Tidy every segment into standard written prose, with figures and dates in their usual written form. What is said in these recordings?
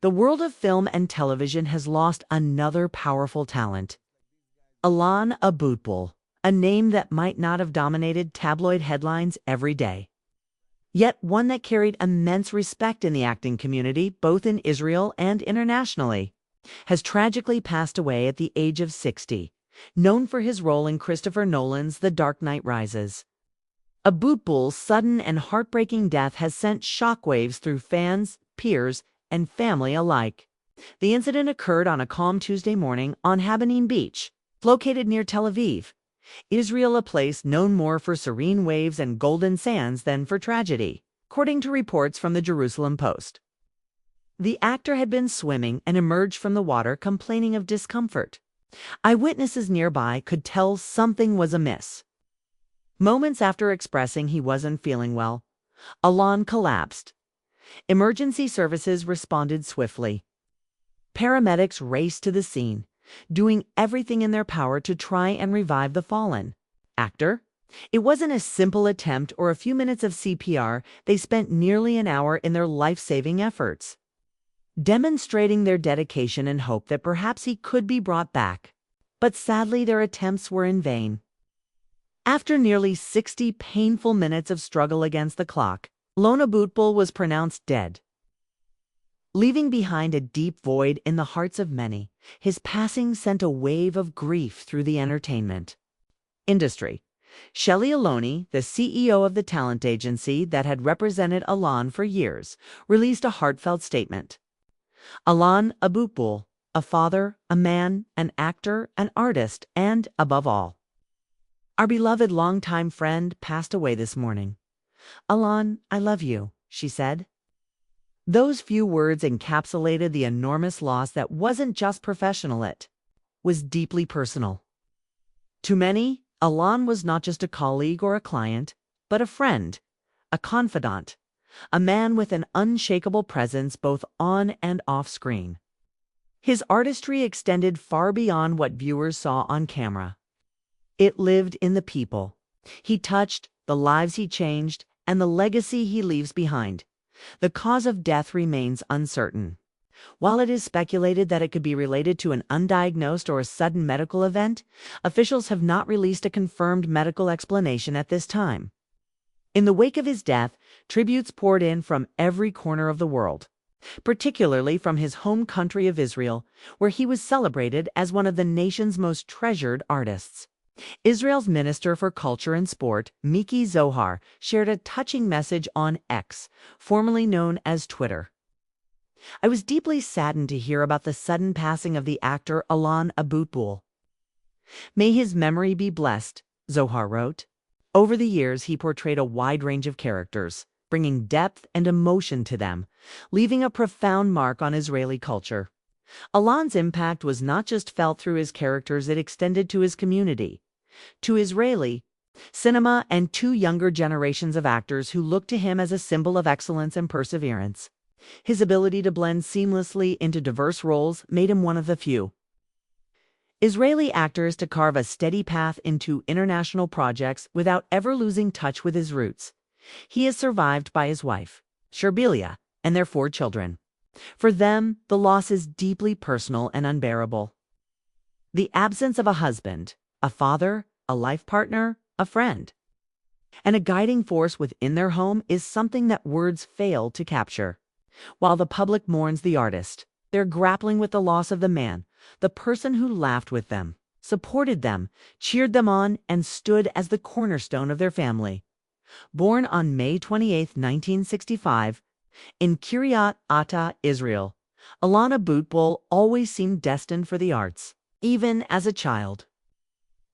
The world of film and television has lost another powerful talent. Alon Aboutboul, a name that might not have dominated tabloid headlines every day, yet one that carried immense respect in the acting community, both in Israel and internationally, has tragically passed away at the age of 60, known for his role in Christopher Nolan's The Dark Knight Rises. Aboutboul's sudden and heartbreaking death has sent shockwaves through fans, peers, and family alike. The incident occurred on a calm Tuesday morning on Habanim Beach, located near Tel Aviv, Israel, a place known more for serene waves and golden sands than for tragedy, according to reports from the Jerusalem Post. The actor had been swimming and emerged from the water complaining of discomfort. Eyewitnesses nearby could tell something was amiss. Moments after expressing he wasn't feeling well, Alon collapsed. Emergency services responded swiftly. Paramedics raced to the scene, doing everything in their power to try and revive the fallen actor. It wasn't a simple attempt or a few minutes of CPR. They spent nearly an hour in their life-saving efforts, demonstrating their dedication and hope that perhaps he could be brought back. But sadly, their attempts were in vain. After nearly 60 painful minutes of struggle against the clock, Alon Aboutboul was pronounced dead, leaving behind a deep void in the hearts of many. His passing sent a wave of grief through the entertainment industry. Shelley Aloni, the CEO of the talent agency that had represented Alon for years, released a heartfelt statement. Alon Aboutboul, a father, a man, an actor, an artist, and, above all, our beloved longtime friend, passed away this morning. "Alon, I love you," she said. Those few words encapsulated the enormous loss that wasn't just professional, it was deeply personal. To many, Alon was not just a colleague or a client, but a friend, a confidant, a man with an unshakable presence both on and off screen. His artistry extended far beyond what viewers saw on camera. It lived in the people he touched, the lives he changed, and the legacy he leaves behind. The cause of death remains uncertain. While it is speculated that it could be related to an undiagnosed or a sudden medical event, officials have not released a confirmed medical explanation at this time. In the wake of his death, tributes poured in from every corner of the world, particularly from his home country of Israel, where he was celebrated as one of the nation's most treasured artists. Israel's Minister for Culture and Sport, Miki Zohar, shared a touching message on X, formerly known as Twitter. "I was deeply saddened to hear about the sudden passing of the actor Alon Aboutboul. May his memory be blessed," Zohar wrote. Over the years, he portrayed a wide range of characters, bringing depth and emotion to them, leaving a profound mark on Israeli culture. Alon's impact was not just felt through his characters, it extended to his community, to Israeli cinema, and to younger generations of actors who looked to him as a symbol of excellence and perseverance. His ability to blend seamlessly into diverse roles made him one of the few Israeli actors to carve a steady path into international projects without ever losing touch with his roots. He is survived by his wife, Sherbilia, and their 4 children. For them, the loss is deeply personal and unbearable. The absence of a husband, a father, a life partner, a friend, and a guiding force within their home is something that words fail to capture. While the public mourns the artist, they're grappling with the loss of the man, the person who laughed with them, supported them, cheered them on, and stood as the cornerstone of their family. Born on May 28, 1965, in Kiryat Ata, Israel, Alon Aboutboul always seemed destined for the arts, even as a child.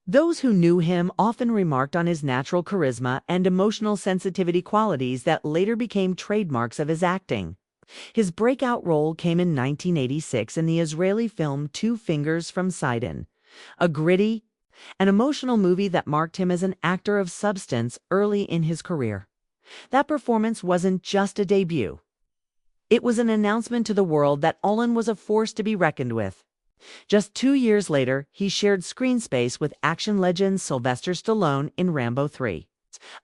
Those who knew him often remarked on his natural charisma and emotional sensitivity, qualities that later became trademarks of his acting. His breakout role came in 1986 in the Israeli film 2 Fingers from Sidon, a gritty and emotional movie that marked him as an actor of substance early in his career. That performance wasn't just a debut. It was an announcement to the world that Alon was a force to be reckoned with. Just 2 years later, he shared screen space with action legend Sylvester Stallone in Rambo 3,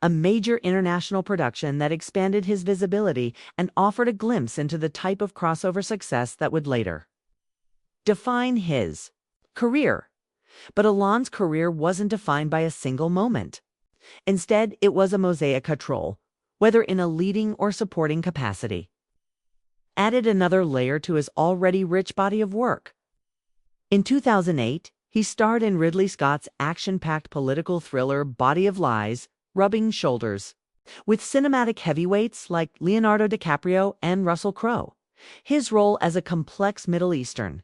a major international production that expanded his visibility and offered a glimpse into the type of crossover success that would later define his career. But Alon's career wasn't defined by a single moment. Instead, it was a mosaic of role, whether in a leading or supporting capacity, added another layer to his already rich body of work. In 2008, he starred in Ridley Scott's action-packed political thriller Body of Lies, Rubbing Shoulders, with cinematic heavyweights like Leonardo DiCaprio and Russell Crowe. His role as a complex Middle Eastern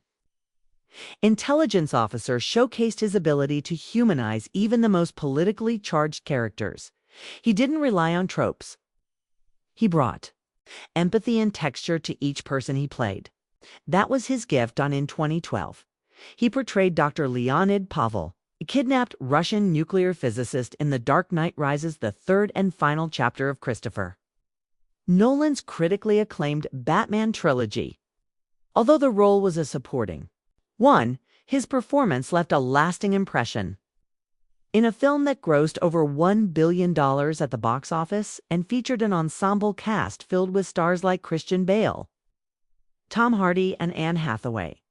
intelligence officer showcased his ability to humanize even the most politically charged characters. He didn't rely on tropes. He brought empathy and texture to each person he played. That was his gift in 2012. He portrayed Dr. Leonid Pavel, a kidnapped Russian nuclear physicist in The Dark Knight Rises, the third and final chapter of Christopher Nolan's critically acclaimed Batman trilogy. Although the role was a supporting one, his performance left a lasting impression. In a film that grossed over $1 billion at the box office and featured an ensemble cast filled with stars like Christian Bale, Tom Hardy, and Anne Hathaway,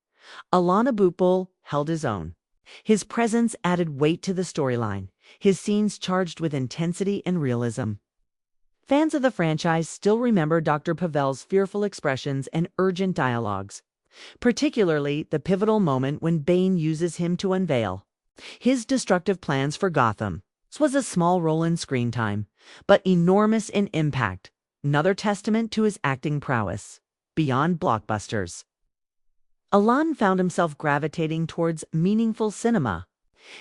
Alon Aboutboul held his own. His presence added weight to the storyline, his scenes charged with intensity and realism. Fans of the franchise still remember Dr. Pavel's fearful expressions and urgent dialogues, particularly the pivotal moment when Bane uses him to unveil his destructive plans for Gotham. This was a small role in screen time, but enormous in impact, another testament to his acting prowess. Beyond blockbusters, Alon found himself gravitating towards meaningful cinema.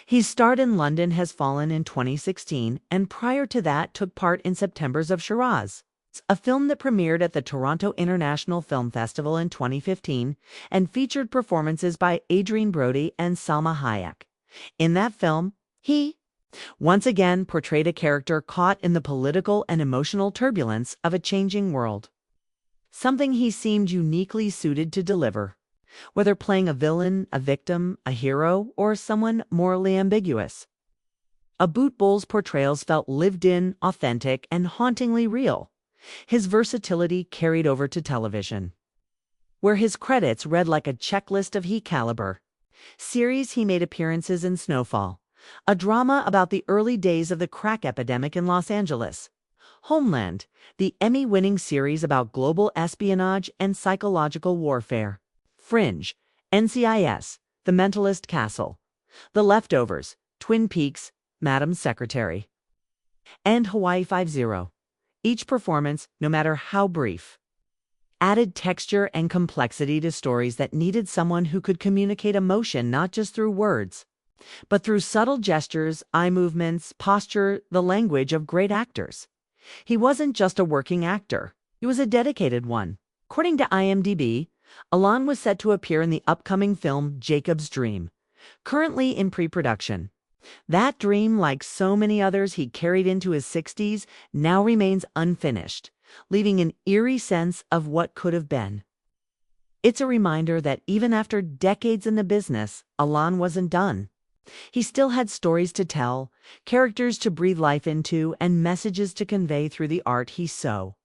He starred in London Has Fallen in 2016, and prior to that took part in Septembers of Shiraz, a film that premiered at the Toronto International Film Festival in 2015 and featured performances by Adrien Brody and Salma Hayek. In that film, he once again portrayed a character caught in the political and emotional turbulence of a changing world, something he seemed uniquely suited to deliver, whether playing a villain, a victim, a hero, or someone morally ambiguous. Aboutboul's portrayals felt lived in, authentic, and hauntingly real. His versatility carried over to television, where his credits read like a checklist of heat caliber. Series he made appearances in Snowfall, a drama about the early days of the crack epidemic in Los Angeles. Homeland, the Emmy-winning series about global espionage and psychological warfare. Fringe, NCIS, The Mentalist Castle. The Leftovers, Twin Peaks, Madam Secretary. And Hawaii Five-0. Each performance, no matter how brief, added texture and complexity to stories that needed someone who could communicate emotion not just through words, but through subtle gestures, eye movements, posture, the language of great actors. He wasn't just a working actor, he was a dedicated one. According to IMDb, Alon was set to appear in the upcoming film Jacob's Dream, currently in pre-production. That dream, like so many others he carried into his 60s, now remains unfinished, leaving an eerie sense of what could have been. It's a reminder that even after decades in the business, Alon wasn't done. He still had stories to tell, characters to breathe life into, and messages to convey through the art he so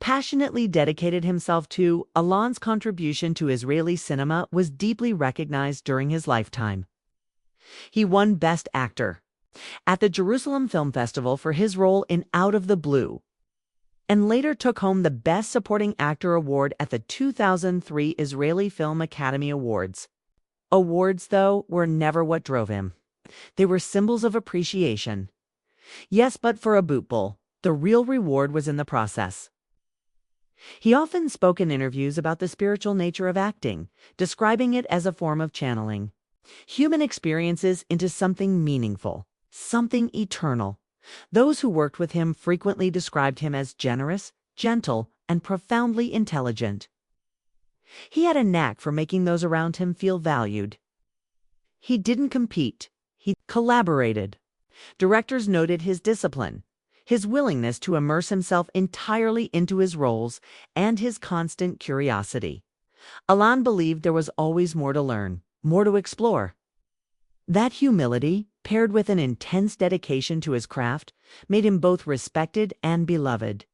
passionately dedicated himself to. Alon's contribution to Israeli cinema was deeply recognized during his lifetime. He won Best Actor at the Jerusalem Film Festival for his role in Out of the Blue, and later took home the Best Supporting Actor award at the 2003 Israeli Film Academy Awards. Awards, though, were never what drove him. They were symbols of appreciation. Yes, but for Aboutboul, the real reward was in the process. He often spoke in interviews about the spiritual nature of acting, describing it as a form of channeling human experiences into something meaningful, something eternal. Those who worked with him frequently described him as generous, gentle, and profoundly intelligent. He had a knack for making those around him feel valued. He didn't compete, he collaborated. Directors noted his discipline, his willingness to immerse himself entirely into his roles, and his constant curiosity. Alon believed there was always more to learn, more to explore. That humility, paired with an intense dedication to his craft, made him both respected and beloved.